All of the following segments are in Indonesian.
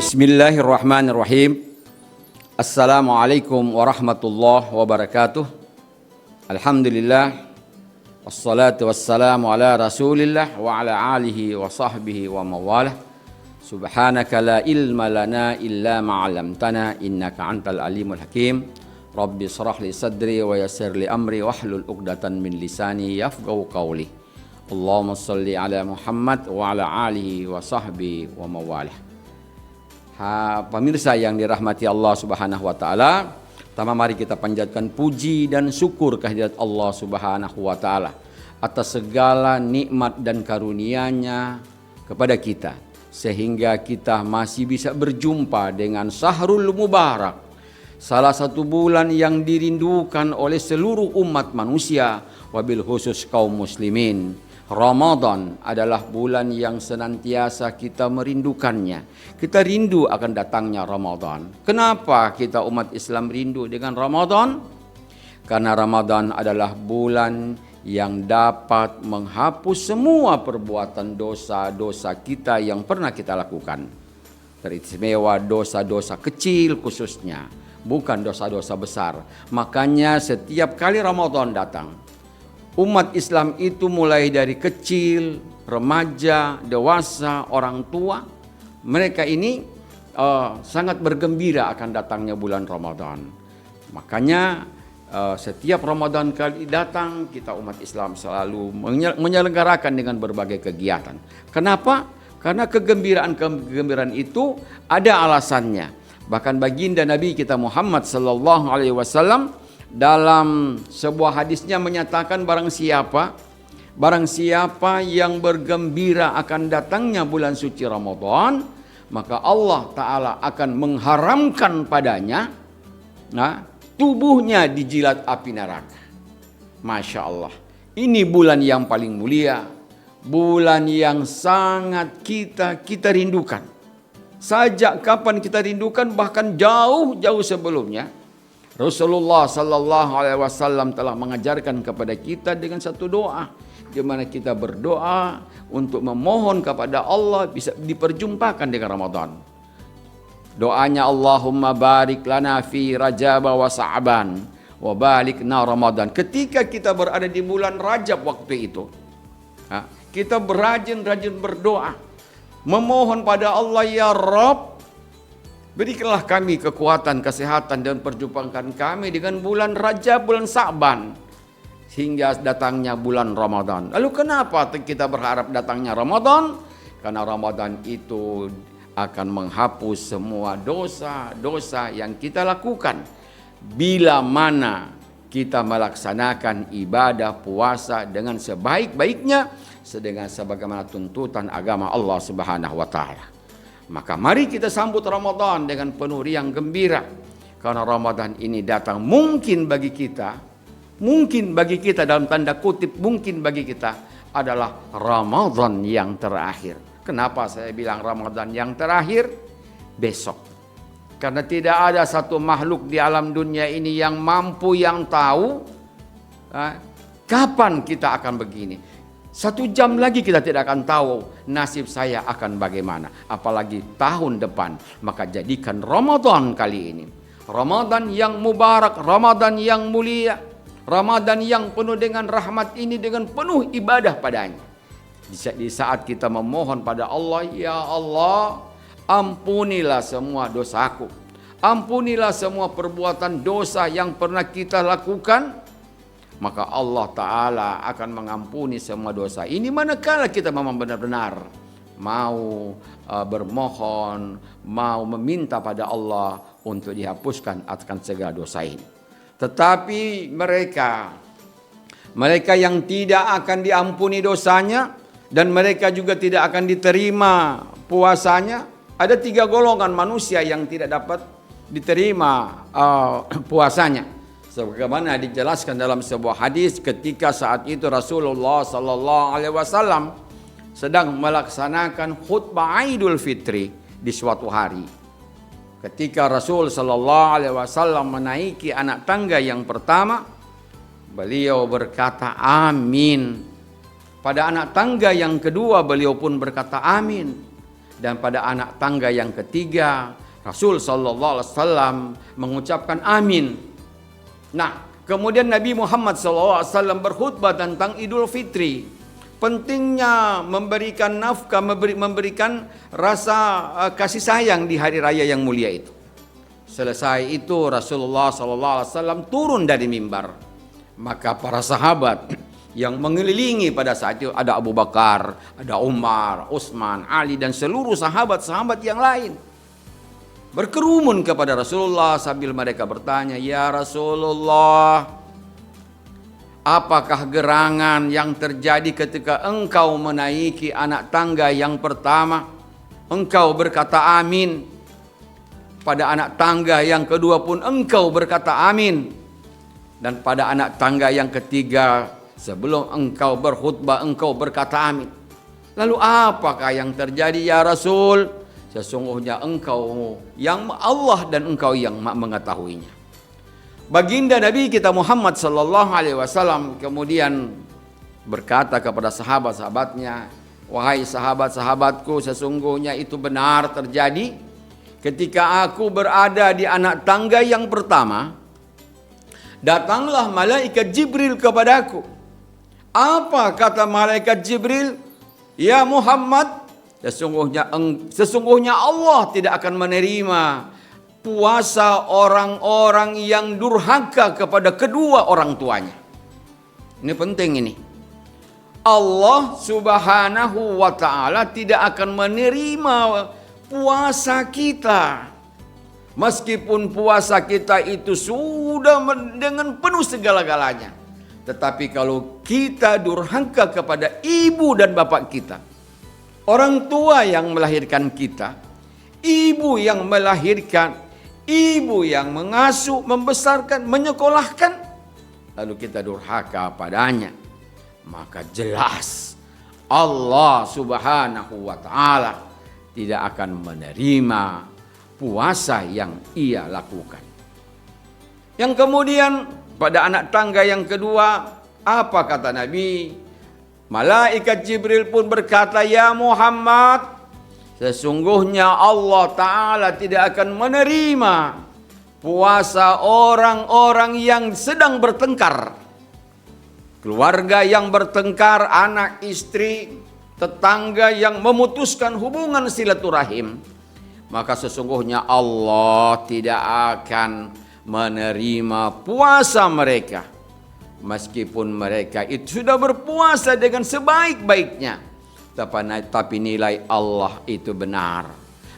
Bismillahirrahmanirrahim. Assalamualaikum warahmatullahi wabarakatuh. Alhamdulillah. Wassalatu wassalamu ala rasulillah wa ala alihi wa sahbihi wa mawalah. Subhanaka la ilma lana illa ma'alamtana innaka antal alimul hakim. Rabbi shrah li sadri wa yassir li amri wahlul uqdatan min lisani yafqahu qawli. Allahumma salli ala Muhammad wa ala alihi wa sahbihi wa mawalah. Pemirsa yang dirahmati Allah Subhanahu wa taala, pertama mari kita panjatkan puji dan syukur kehadirat Allah Subhanahu wa taala atas segala nikmat dan karunia-Nya kepada kita sehingga kita masih bisa berjumpa dengan Syahrul Mubarak, salah satu bulan yang dirindukan oleh seluruh umat manusia, wabil khusus kaum muslimin. Ramadan adalah bulan yang senantiasa kita merindukannya. Kita rindu akan datangnya Ramadan. Kenapa kita umat Islam rindu dengan Ramadan? Karena Ramadan adalah bulan yang dapat menghapus semua perbuatan dosa-dosa kita yang pernah kita lakukan. Teristimewa dosa-dosa kecil khususnya, bukan dosa-dosa besar. Makanya setiap kali Ramadan datang, umat Islam itu mulai dari kecil, remaja, dewasa, orang tua, mereka ini sangat bergembira akan datangnya bulan Ramadan. Makanya setiap Ramadan kali datang, kita umat Islam selalu menyelenggarakan dengan berbagai kegiatan. Kenapa? Karena kegembiraan itu ada alasannya. Bahkan baginda Nabi kita Muhammad sallallahu alaihi wasallam dalam sebuah hadisnya menyatakan barang siapa yang bergembira akan datangnya bulan suci Ramadan, maka Allah Ta'ala akan mengharamkan padanya tubuhnya dijilat api neraka. Masya Allah, ini bulan yang paling mulia, bulan yang sangat kita rindukan. Sejak kapan kita rindukan, bahkan jauh-jauh sebelumnya Rasulullah sallallahu alaihi wasallam telah mengajarkan kepada kita dengan satu doa, di mana kita berdoa untuk memohon kepada Allah bisa diperjumpakan dengan Ramadan. Doanya Allahumma barik lana fi Rajab wa Sa'ban wa balikna Ramadan. Ketika kita berada di bulan Rajab waktu itu, kita berajin-rajin berdoa, memohon pada Allah, ya Rabb, berikanlah kami kekuatan, kesehatan dan perjumpakan kami dengan bulan Rajab, bulan Sa'ban, hingga datangnya bulan Ramadan. Lalu kenapa kita berharap datangnya Ramadan? Karena Ramadan itu akan menghapus semua dosa-dosa yang kita lakukan bila mana kita melaksanakan ibadah puasa dengan sebaik-baiknya, dengan sebagaimana tuntutan agama Allah Subhanahu wa taala. Maka mari kita sambut Ramadan dengan penuh riang gembira. Karena Ramadan ini datang mungkin bagi kita dalam tanda kutip, mungkin bagi kita adalah Ramadan yang terakhir. Kenapa saya bilang Ramadan yang terakhir? Besok. Karena tidak ada satu makhluk di alam dunia ini yang mampu, yang tahu kapan kita akan begini. 1 jam lagi kita tidak akan tahu nasib saya akan bagaimana, apalagi tahun depan. Maka jadikan Ramadan kali ini Ramadan yang mubarak, Ramadan yang mulia, Ramadan yang penuh dengan rahmat ini, dengan penuh ibadah padanya. Di saat kita memohon pada Allah, ya Allah, ampunilah semua dosaku, ampunilah semua perbuatan dosa yang pernah kita lakukan, maka Allah Ta'ala akan mengampuni semua dosa ini manakala kita memang benar-benar mau bermohon, mau meminta pada Allah untuk dihapuskan akan segala dosa ini. Tetapi mereka yang tidak akan diampuni dosanya dan mereka juga tidak akan diterima puasanya, ada 3 golongan manusia yang tidak dapat diterima puasanya. Sebagaimana dijelaskan dalam sebuah hadis, ketika saat itu Rasulullah sallallahu alaihi wasallam sedang melaksanakan khutbah Idul Fitri di suatu hari. Ketika Rasul sallallahu alaihi wasallam menaiki anak tangga yang pertama, beliau berkata amin. Pada anak tangga yang kedua beliau pun berkata amin. Dan pada anak tangga yang ketiga, Rasul sallallahu alaihi wasallam mengucapkan amin. Nah, kemudian Nabi Muhammad sallallahu alaihi wasallam berkhutbah tentang Idul Fitri. Pentingnya memberikan nafkah, memberikan rasa kasih sayang di hari raya yang mulia itu. Selesai itu Rasulullah sallallahu alaihi wasallam turun dari mimbar. Maka para sahabat yang mengelilingi pada saat itu, ada Abu Bakar, ada Umar, Utsman, Ali, dan seluruh sahabat-sahabat yang lain, berkerumun kepada Rasulullah sambil mereka bertanya, "Ya Rasulullah, apakah gerangan yang terjadi ketika engkau menaiki anak tangga yang pertama? Engkau berkata amin. Pada anak tangga yang kedua pun engkau berkata amin. Dan pada anak tangga yang ketiga, sebelum engkau berkhutbah, engkau berkata amin. Lalu apakah yang terjadi ya Rasul? Sesungguhnya engkau yang Allah dan engkau yang mengetahuinya." Baginda Nabi kita Muhammad sallallahu alaihi wasallam kemudian berkata kepada sahabat-sahabatnya, "Wahai sahabat-sahabatku, sesungguhnya itu benar terjadi. Ketika aku berada di anak tangga yang pertama, datanglah malaikat Jibril kepadaku." Apa kata malaikat Jibril? "Ya Muhammad, sesungguhnya Allah tidak akan menerima puasa orang-orang yang durhaka kepada kedua orang tuanya." Ini penting ini. Allah Subhanahu wa taala tidak akan menerima puasa kita. Meskipun puasa kita itu sudah dengan penuh segala-galanya. Tetapi kalau kita durhaka kepada ibu dan bapak kita, orang tua yang melahirkan kita, ibu yang melahirkan, ibu yang mengasuh, membesarkan, menyekolahkan, lalu kita durhaka padanya, maka jelas Allah Subhanahu wa taala tidak akan menerima puasa yang ia lakukan. Yang kemudian pada anak tangga yang kedua, apa kata Nabi? Malaikat Jibril pun berkata, "Ya Muhammad, sesungguhnya Allah Ta'ala tidak akan menerima puasa orang-orang yang sedang bertengkar. Keluarga yang bertengkar, anak istri, tetangga yang memutuskan hubungan silaturahim. Maka sesungguhnya Allah tidak akan menerima puasa mereka. Meskipun mereka itu sudah berpuasa dengan sebaik-baiknya. Tapi nilai Allah itu benar."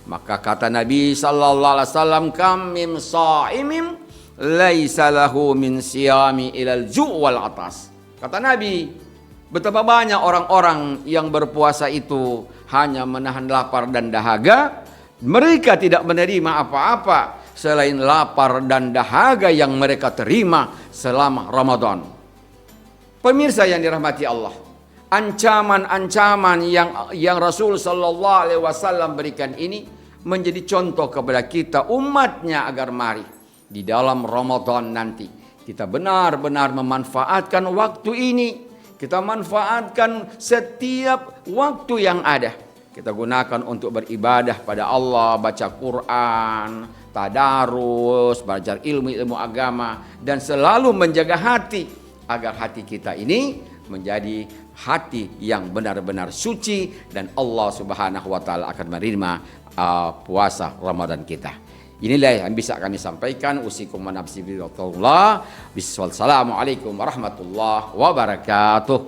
Maka kata Nabi sallallahu alaihi wasallam, "Kam min sha'imin laisa lahu min siyami ilal ju' wal atas." Kata Nabi, betapa banyak orang-orang yang berpuasa itu hanya menahan lapar dan dahaga. Mereka tidak menerima apa-apa selain lapar dan dahaga yang mereka terima selama Ramadan. Pemirsa yang dirahmati Allah, ancaman-ancaman yang Rasul sallallahu alaihi wasallam berikan ini menjadi contoh kepada kita umatnya agar mari di dalam Ramadan nanti kita benar-benar memanfaatkan waktu ini. Kita manfaatkan setiap waktu yang ada. Kita gunakan untuk beribadah pada Allah, baca Quran, tadarus, belajar ilmu agama, dan selalu menjaga hati agar hati kita ini menjadi hati yang benar-benar suci dan Allah Subhanahu wa taala akan menerima puasa Ramadan kita. Inilah yang bisa kami sampaikan. Usikum wa nafsi billahi. Wassalamualaikum warahmatullahi wabarakatuh.